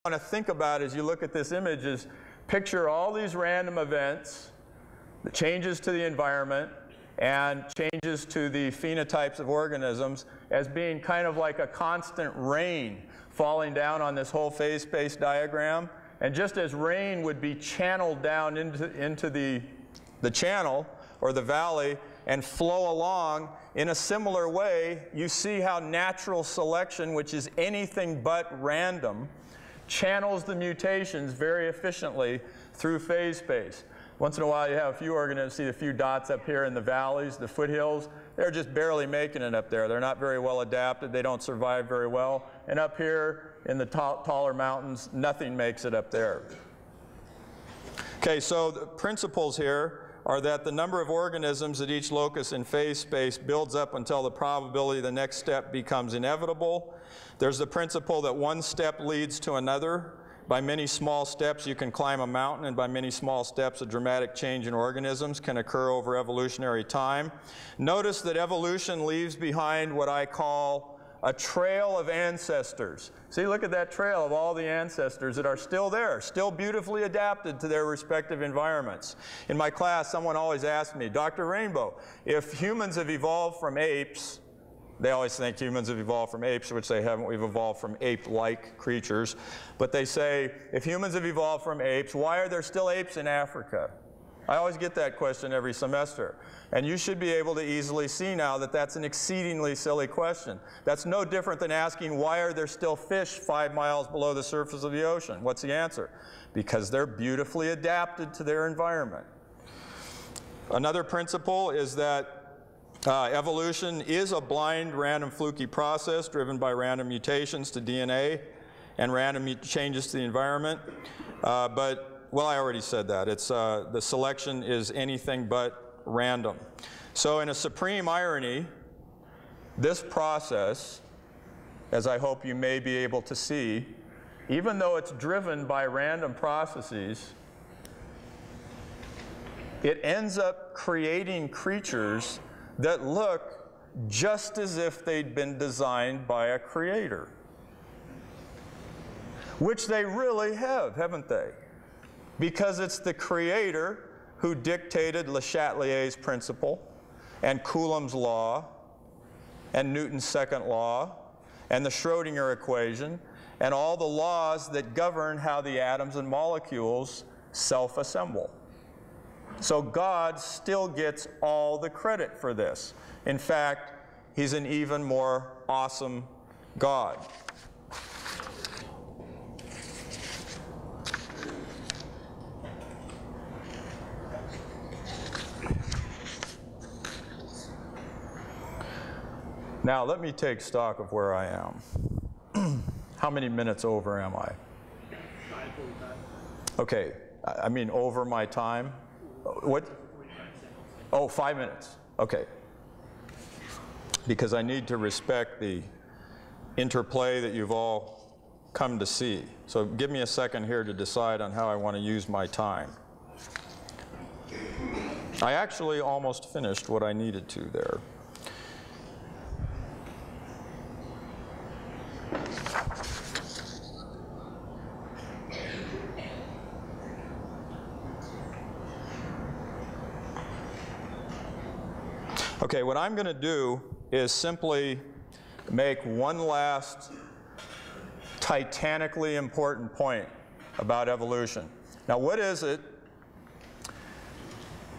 want to think about as you look at this image is picture all these random events, the changes to the environment, and changes to the phenotypes of organisms as being kind of like a constant rain falling down on this whole phase space diagram. And just as rain would be channeled down into the channel or the valley and flow along, in a similar way, you see how natural selection, which is anything but random, channels the mutations very efficiently through phase space. Once in a while you have a few organisms, see a few dots up here in the valleys, the foothills. They're just barely making it up there. They're not very well adapted. They don't survive very well. And up here in the taller mountains, nothing makes it up there. Okay, so the principles here are that the number of organisms at each locus in phase space builds up until the probability the next step becomes inevitable. There's the principle that one step leads to another. By many small steps you can climb a mountain, and by many small steps a dramatic change in organisms can occur over evolutionary time. Notice that evolution leaves behind what I call a trail of ancestors. See, look at that trail of all the ancestors that are still there, still beautifully adapted to their respective environments. In my class, someone always asked me, Dr. Rainbow, if humans have evolved from apes, they always think humans have evolved from apes, which they haven't. We've evolved from ape-like creatures. But they say, if humans have evolved from apes, why are there still apes in Africa? I always get that question every semester. And you should be able to easily see now that that's an exceedingly silly question. That's no different than asking, why are there still fish 5 miles below the surface of the ocean? What's the answer? Because they're beautifully adapted to their environment. Another principle is that evolution is a blind, random, fluky process driven by random mutations to DNA and random changes to the environment. Well, I already said that. It's, the selection is anything but random. So in a supreme irony, this process, as I hope you may be able to see, even though it's driven by random processes, it ends up creating creatures that look just as if they'd been designed by a creator. Which they really have, haven't they? Because it's the creator who dictated Le Chatelier's principle, and Coulomb's law, and Newton's second law, and the Schrödinger equation, and all the laws that govern how the atoms and molecules self-assemble. So God still gets all the credit for this. In fact, he's an even more awesome God. Now, let me take stock of where I am. How many minutes over am I? 5:45. Okay, I mean over my time. What? Oh, 5 minutes. Okay. Because I need to respect the interplay that you've all come to see. So give me a second here to decide on how I want to use my time. I actually almost finished what I needed to there. Okay, what I'm going to do is simply make one last titanically important point about evolution. Now, what is it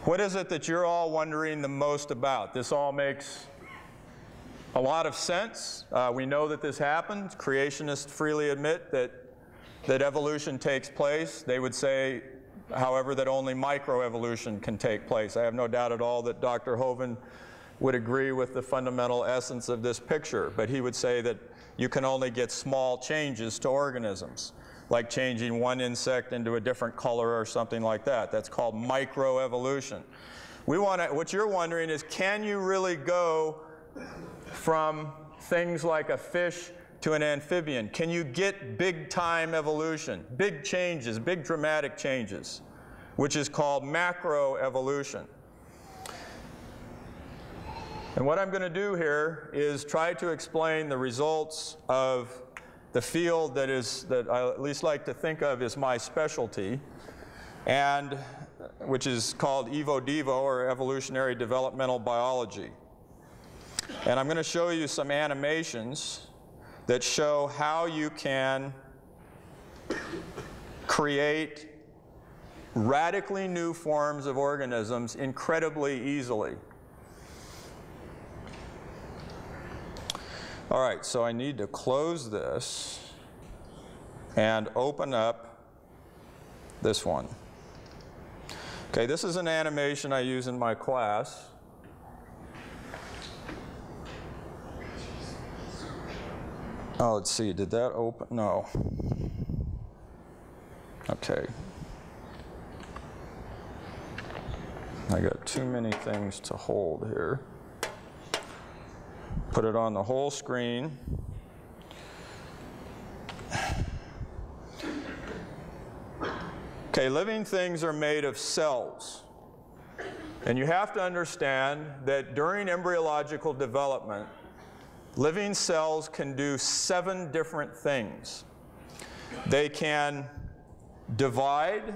that you're all wondering the most about? This all makes a lot of sense. We know that this happens. Creationists freely admit that evolution takes place. They would say, however, that only microevolution can take place. I have no doubt at all that Dr. Hovind would agree with the fundamental essence of this picture, but he would say that you can only get small changes to organisms, like changing one insect into a different color or something like that. That's called microevolution. What you're wondering is, can you really go from things like a fish to an amphibian? Can you get big-time evolution, big changes, big dramatic changes, which is called macroevolution? And what I'm going to do here is try to explain the results of the field that I at least like to think of as my specialty, and which is called EVO-DEVO, or Evolutionary Developmental Biology. And I'm going to show you some animations that show how you can create radically new forms of organisms incredibly easily. All right, so I need to close this and open up this one. Okay, this is an animation I use in my class. Oh, let's see, did that open? No. Okay. I got too many things to hold here. Put it on the whole screen. Okay, living things are made of cells. And you have to understand that during embryological development, living cells can do 7 different things. They can divide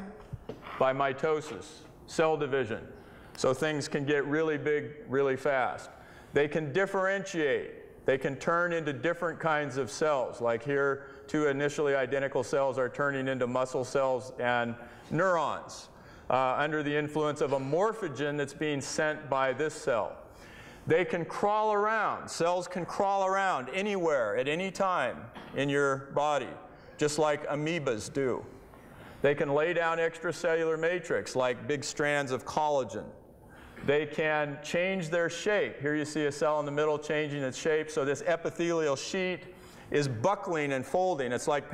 by mitosis, cell division. So things can get really big really fast. They can differentiate. They can turn into different kinds of cells. Like here, 2 initially identical cells are turning into muscle cells and neurons under the influence of a morphogen that's being sent by this cell. They can crawl around. Cells can crawl around anywhere at any time in your body, just like amoebas do. They can lay down extracellular matrix like big strands of collagen. They can change their shape. Here you see a cell in the middle changing its shape. So this epithelial sheet is buckling and folding. It's like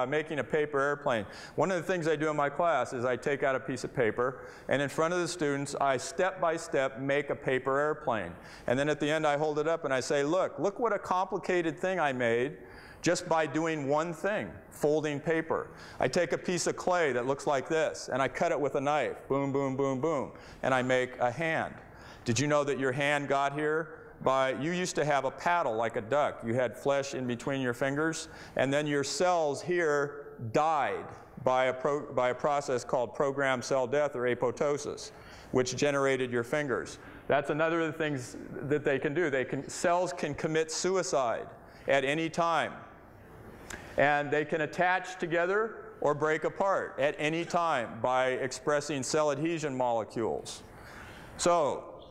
making a paper airplane. One of the things I do in my class is I take out a piece of paper, and in front of the students, I step by step make a paper airplane. And then at the end, I hold it up and I say, look what a complicated thing I made just by doing one thing, folding paper. I take a piece of clay that looks like this, and I cut it with a knife, boom, boom, boom, boom, and I make a hand. Did you know that your hand got here you used to have a paddle like a duck. You had flesh in between your fingers, and then your cells here died by a process called programmed cell death, or apoptosis, which generated your fingers. That's another of the things that they can do. Cells can commit suicide at any time. And they can attach together or break apart at any time by expressing cell adhesion molecules. So,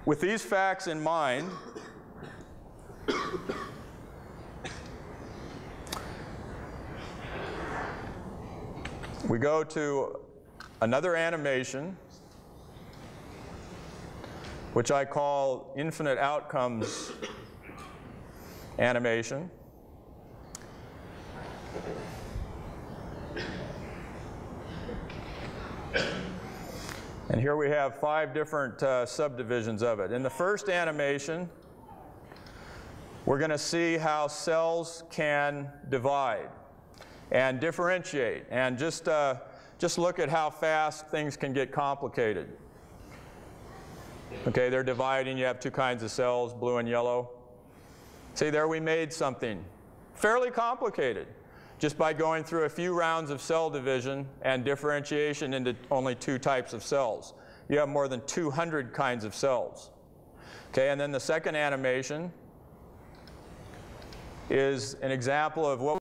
with these facts in mind, we go to another animation, which I call infinite outcomes animation. And here we have 5 different subdivisions of it. In the first animation, we're going to see how cells can divide and differentiate, and just look at how fast things can get complicated. Okay, they're dividing. You have 2 kinds of cells, blue and yellow. See, there we made something fairly complicated just by going through a few rounds of cell division and differentiation into only 2 types of cells. You have more than 200 kinds of cells. Okay, and then the second animation is an example of what